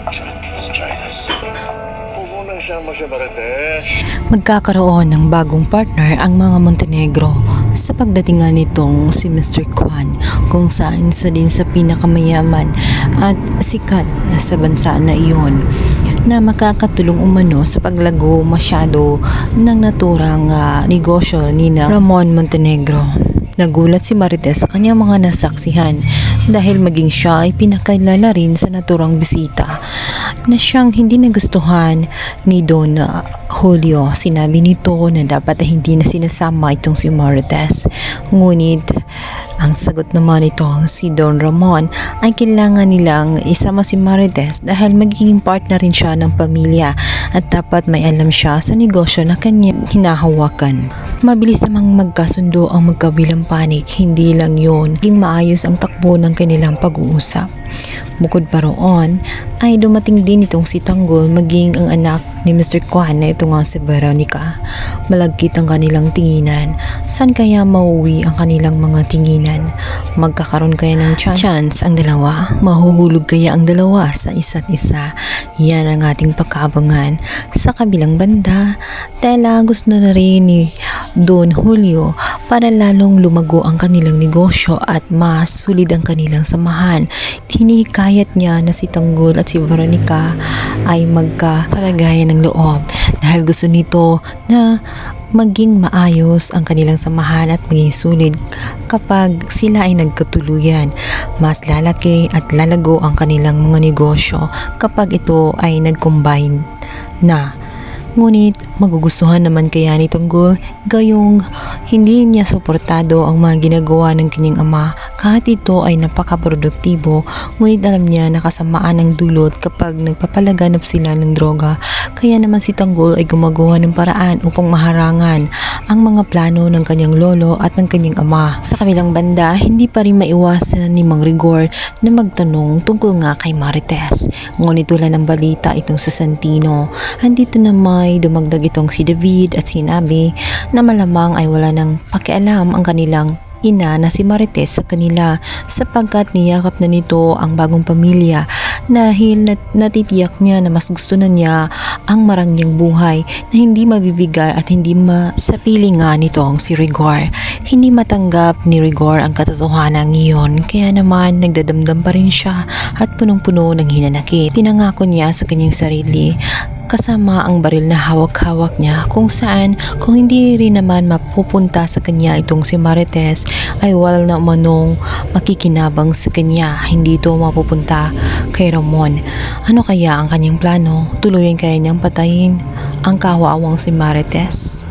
Let's try this. Huwag nang siya mo si Marites. Magkakaroon ng bagong partner ang mga Montenegro sa pagdating nga nitong si Mr. Kwan, kung saan isa din sa pinakamayaman at sikat sa bansa na iyon, na makakatulong umano sa paglago masyado ng naturang negosyo ni Ramon Montenegro. Nagulat si Marites sa kanyang mga nasaksihan dahil maging siya ay pinakilala rin sa naturang bisita na siyang hindi nagustuhan ni Don Julio. Sinabi nito na dapat ay hindi na sinasama itong si Marites. Ngunit ang sagot naman itong si Don Ramon ay kailangan nilang isama si Marites dahil magiging partner rin siya ng pamilya at dapat may alam siya sa negosyo na kanyang hinahawakan. Mabilis namang magkasundo ang magkabilang panig. Hindi lang yun, naging maayos ang takbo ng kanilang pag-uusap. Bukod pa roon ay dumating din itong si Tanggol maging ang anak ni Mr. Kwan na ito nga si Veronica. Malagkit ang kanilang tinginan. Saan kaya mauwi ang kanilang mga tinginan? Magkakaroon kaya ng chance ang dalawa? Mahuhulog kaya ang dalawa sa isa't isa? Yan ang ating pagkaabangan. Sa kabilang banda, tela gusto na rin ni Don Julio para lalong lumago ang kanilang negosyo at mas sulit ang kanilang samahan. Hinikayat niya na si Tanggol at si Veronica ay magkapalagayan ng loob dahil gusto nito na maging maayos ang kanilang samahan at maging sulit kapag sila ay nagkatuluyan. Mas lalaki at lalago ang kanilang mga negosyo kapag ito ay nag-combine na. Ngunit magugustuhan naman kaya ni Tanggol gayong hindi niya suportado ang mga ginagawa ng kanyang ama kahit ito ay napakaproduktibo, ngunit alam niya na kasamaan ang dulot kapag nagpapalaganap sila ng droga. Kaya naman si Tanggol ay gumagawa ng paraan upang maharangan ang mga plano ng kanyang lolo at ng kanyang ama. Sa kabilang banda, hindi pa rin maiwasan ni Mang Rigor na magtanong tungkol nga kay Marites. Ngunit wala ng balita itong sa Santino. Andito naman ay dumagdag itong si David at sinabi na malamang ay wala nang pakialam ang kanilang ina na si Marites sa kanila sapagkat niyakap na nito ang bagong pamilya dahil natitiyak niya na mas gusto na niya ang marangyang buhay na hindi mabibigay at hindi masapili nga nitong si Rigor. Hindi matanggap ni Rigor ang katotohanan ngayon kaya naman nagdadamdam pa rin siya at punong-puno ng hinanakit. Pinangako niya sa kanyang sarili kasama ang baril na hawak-hawak niya kung saan kung hindi rin naman mapupunta sa kanya itong si Marites ay wala na manong makikinabang sa kanya. Hindi ito mapupunta kay Ramon. Ano kaya ang kanyang plano? Tuluyan kaya niyang patayin ang kawawang si Marites?